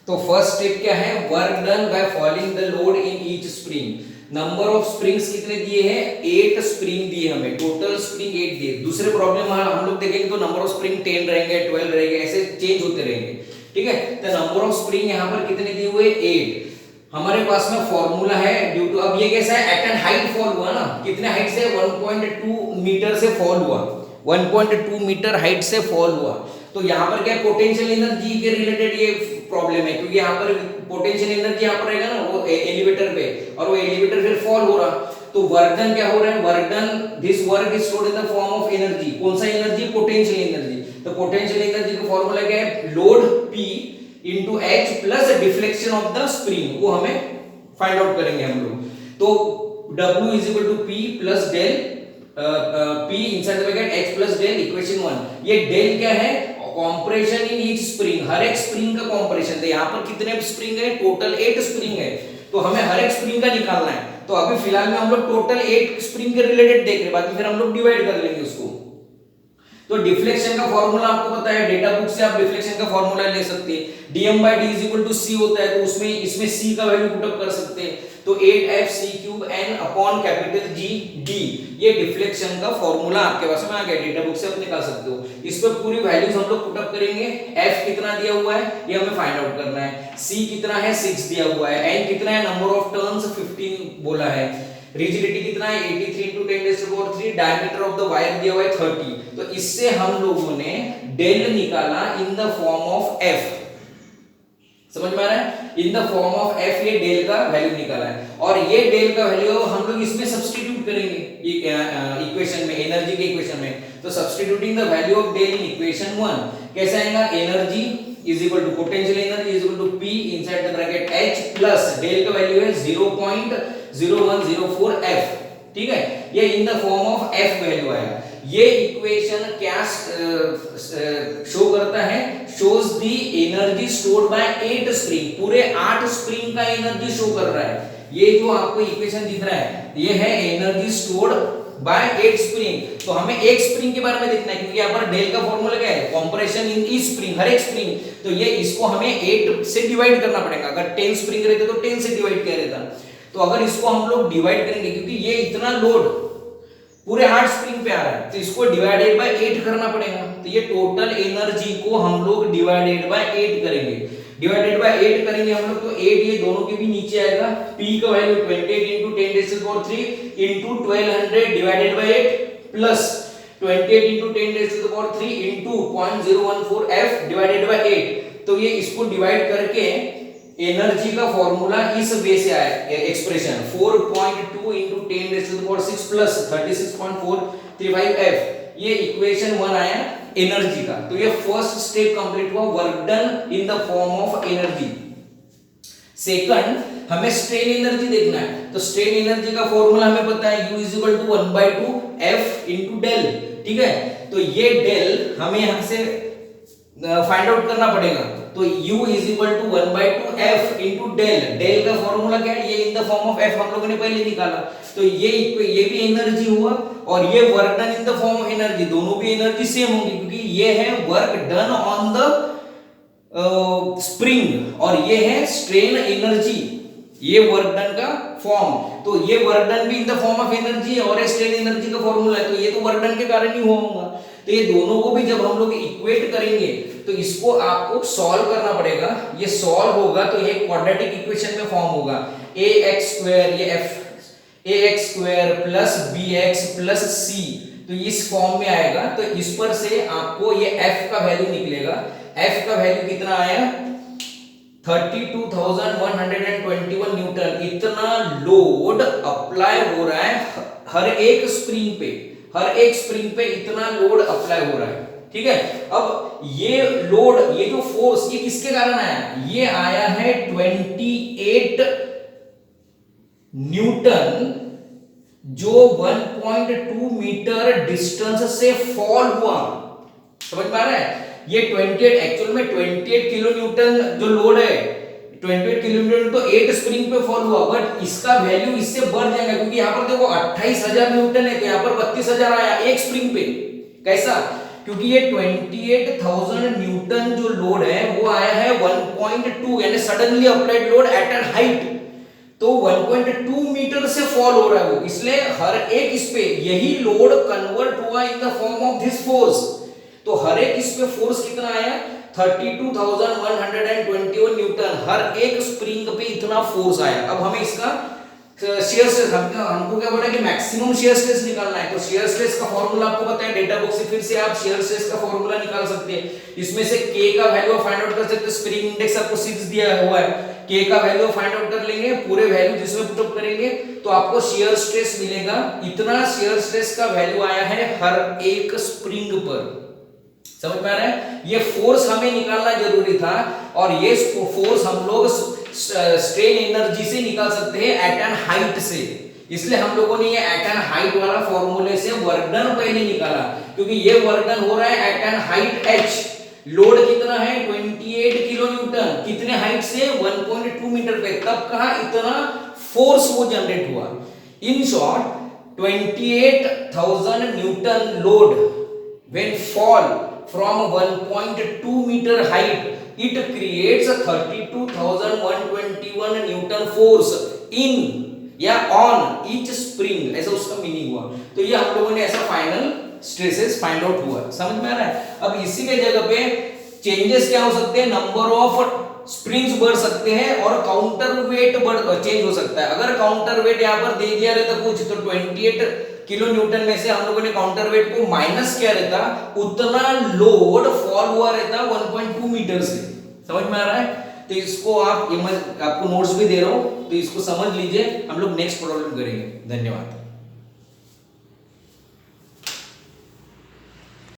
तो first step क्या है, work done by following the load in each spring. Number of springs कितने दिए हैं, 8 स्प्रिंग दिए हमें, टोटल स्प्रिंग 8 दिए। दूसरे प्रॉब्लम हम लोग देखेंगे तो नंबर ऑफ स्प्रिंग 10 रहेंगे, 12 रहेंगे, ऐसे चेंज होते रहेंगे, ठीक है। तो नंबर ऑफ स्प्रिंग यहाँ पर कितने दिए हुए, 8। हमारे पास में फॉर्मूला है ड्यू टू, अब ये कैसा है, एट एन हाइट फॉल हुआ ना, कितने हाइट से, 1.2 मीटर से फॉल हुआ, 1.2 मीटर हाइट से फॉल हुआ। तो यहाँ पर क्या पोटेंशियल एनर्जी के रिलेटेड ये प्रॉब्लम है, क्योंकि यहाँ पर पोटेंशियल एनर्जी यहाँ पर रहेगा ना वो एलिवेटर पे, और वो एलिवेटर फिर फॉल हो रहा। तो वर्क डन क्या हो रहा है, work done, this work is stored in the form of energy. कौन सा एनर्जी, पोटेंशियल एनर्जी। तो पोटेंशियल एनर्जी का फॉर्मूला क्या है, load P into H plus deflection of the spring, वो हमें फाइंड आउट करेंगे हम लोग। तो W is equal to P plus del P inside the bracket H plus del, equation 1। ये डेल क्या है, कॉम्प्रेशन इन ईच स्प्रिंग, हर एक स्प्रिंग का कॉम्प्रेशन। तो यहाँ पर कितने स्प्रिंग है, टोटल 8 स्प्रिंग है, तो हमें हर एक स्प्रिंग का निकालना है। तो अभी फिलहाल में हम लोग टोटल 8 स्प्रिंग के रिलेटेड देख रहे हैं, बाकी फिर हम लोग डिवाइड कर लेंगे उसको। तो डिफ्लेक्शन का फॉर्मूला आपको पता है, डेटा बुक से आप डिफ्लेक्शन का फॉर्मूला ले सकते हैं, dm/d is equal to c होता है, तो उसमें इसमें c का वैल्यू पुट अप कर सकते हैं। तो 8fc³ n upon G d, ये डिफ्लेक्शन का फॉर्मूला आपके पास में आ गया, डेटा बुक से आप निकाल सकते हो। इस पे पूरी वैल्यूज हम लोग पुट अप करेंगे। f कितना दिया हुआ है ये हमें फाइंड आउट करना है, c कितना है 6 दिया हुआ है, n कितना है, नंबर ऑफ टर्न्स 15 बोला है, रिजिडिटी कितना है 83 into 10⁻⁴, diameter of the wire दिया हुआ है 30। तो इससे हम लोगों ने डेल निकाला इन द फॉर्म ऑफ f, समझ में आ रहा है, इन द फॉर्म ऑफ f ये डेल का वैल्यू निकाला है, और ये डेल का वैल्यू हम लोग इसमें सब्स्टिट्यूट करेंगे इक्वेशन में, एनर्जी के इक्वेशन में। तो substituting the value of del in equation 1 कैसे आएगा, energy is equal to potential energy is equal to P inside the bracket H plus del का वैल्यू है 0.0104 f, ठीक है, ये in the form of f value आएगा। ये equation क्या शो करता है, shows the energy stored by 8 spring, पूरे 8 स्प्रिंग का एनर्जी शो कर रहा है। ये जो आपको इक्वेशन दिख रहा है ये है एनर्जी स्टोर्ड बाय 8 स्प्रिंग। तो हमें एक स्प्रिंग के बारे में देखना है, क्योंकि यहाँ पर डेल का फॉर्मूला क्या है, कंप्रेशन इन ईच स्प्रिंग, हर एक स्प्रिंग। तो ये इसको हमें 8 से डिवाइड करना पड़ेगा, अगर 10 स्प्रिंग रहते तो 10 से डिवाइड किया रहता। तो अगर इसको हम लोग डिवाइड करेंगे, क्योंकि ये इतना लोड पूरे 8 स्प्रिंग पे आ रहा है, तो इसको डिवाइडेड बाय 8 करना पड़ेगा। तो ये टोटल एनर्जी को हम लोग डिवाइडेड बाय 8 करेंगे, डिवाइडेड बाय 8 करेंगे हम लोग, तो 8 ये दोनों के भी नीचे आएगा। P का value 28 into 10⁻³ into 1200 divided by 8 plus 28 into 10⁻³ into 0.014 f divided by 8। तो ये इसको डिवाइड करके एनर्जी का फॉर्मूला इस वे से आया, एक्सप्रेशन 4.2 into 10⁻⁶ प्लस 36.435 f, ये इक्वेशन 1 आया एनर्जी का। तो ये फर्स्ट स्टेप कंप्लीट हुआ, work done in the form of energy. Second, हमें स्ट्रेन एनर्जी देखना है। तो स्ट्रेन एनर्जी का फॉर्मूला हमें पता है, U is equal to 1/2 f into del, ठीक है। तो ये डेल हमें यहां से फाइंड आउट करना पड़ेगा। तो U is equal to 1/2 f into del, del का फॉर्मूला क्या है, ये in the form of f हम लोगों ने पहले निकाला। तो ये भी एनर्जी हुआ, और ये work done in the form of energy, दोनों भी एनर्जी सेम होंगी, क्योंकि ये है work done on the spring और ये है स्ट्रेन एनर्जी, ये वर्क डन का फॉर्म। तो ये वर्क डन भी इन द फॉर्म ऑफ एनर्जी है और स्ट्रेन एनर्जी का फॉर्मूला है, तो ये तो वर्क डन के कारण ही होगा। तो ये दोनों को भी जब हम लोग इक्वेट करेंगे तो इसको आपको सॉल्व करना पड़ेगा। ये सॉल्व होगा तो ये क्वाड्रेटिक इक्वेशन में फॉर्म होगा, ax² ये ax² plus bx plus c, तो इस फॉर्म में आएगा। तो इस पर से आपको ये f का वैल्यू निकलेगा, f का वैल्यू कितना आया 32,121 न्यूटन। इतना लोड अप्लाई हो रहा है हर एक स्प्रिंग पे, हर एक स्प्रिंग पे इतना लोड अप्लाई हो रहा है, ठीक है। अब ये लोड, ये जो फोर्स, ये किसके कारण आया, ये आया है 28 न्यूटन, जो 1.2 मीटर डिस्टेंस से फॉल हुआ, समझ पा रहे हैं। ये 28 एक्चुअल में 28 किलो न्यूटन जो लोड है, 28 किलो न्यूटन तो 8 स्प्रिंग पे फॉल हुआ, बट इसका वैल्यू इससे बढ़ जाएगा, क्योंकि यहाँ पर देखो 28,000 न्यूटन है, तो यहाँ पर 32,000 आया एक स्प्रिंग पे। कैसा, क्योंकि ये 28,000 न्यूटन जो लोड है वो आया है 1.2 1.2 यानी suddenly applied load at an height, तो 1.2 मीटर से फॉल हो रहा है वो, इसलिए हर एक इस पे यही लोड कन्वर्ट हुआ इन the form of this force. तो हर एक इस पे फोर्स कितना आया, 32,121 न्यूटन, हर एक स्प्रिंग पे इतना फोर्स आया। अब हमें इसका शेयर स्ट्रेस, हमको क्या बोला कि मैक्सिमम शेयर स्ट्रेस निकालना है, तो शेयर स्ट्रेस का फॉर्मूला आपको पता है, डेटा बुक से फिर से आप शेयर स्ट्रेस का फॉर्मूला निकाल सकते हैं। इसमें से K का वैल्यू फाइंड आउट कर सकते हैं, स्प्रिंग इंडेक्स आपको 6 दिया हुआ है, K का वैल्यू फाइंड आउट कर लेंगे, पूरे वैल्यू जिसमें पुट अप करेंगे तो आपको शेयर स्ट्रेस मिलेगा, इतना शेयर स्ट्रेस का वैल्यू आया है हर एक स्प्रिंग पर। समझ में आ रहा है, ये फोर्स हमें निकालना जरूरी था, और ये फोर्स हम लोग स्ट्रेन एनर्जी से निकाल सकते हैं एट एन हाइट से, इसलिए हम लोगों ने ये एट एन हाइट वाला फॉर्मूले से वर्क डन पहले निकाला, क्योंकि ये वर्क डन हो रहा है at an height h, load कितना है 28 किलो न्यूटन, कितने हाइट से 1.2 मीटर पे, तब कहा इतना फोर्स वो जनरेट हुआ। In short 28,000 Newton load when fall from 1.2 meter height, it creates a 32,121 Newton force in या on each spring, ऐसा उसका मीनिंग हुआ। तो ये हम लोगों ने ऐसा फाइनल स्ट्रेसेस फाइंड आउट हुआ, समझ में आ रहा है। अब इसी के जगह पे चेंजेस क्या हो सकते हैं, नंबर ऑफ स्प्रिंग्स बढ़ सकते हैं और काउंटर वेट चेंज हो सकता है। अगर काउंटर वेट यहाँ पर दे दिया रहता कुछ, तो 28 किलो न्यूटन में से हम लोगों ने काउंटर वेट को माइनस किया रहता, उतना लोड फॉल हुआ रहता 1.2 मीटर से। समझ में आ रहा है, तो इसको आप, ये मैं आपको नोट्स भी दे रहा हूं, तो इसको समझ लीजिए, हम लोग नेक्स्ट प्रॉब्लम करेंगे। धन्यवाद।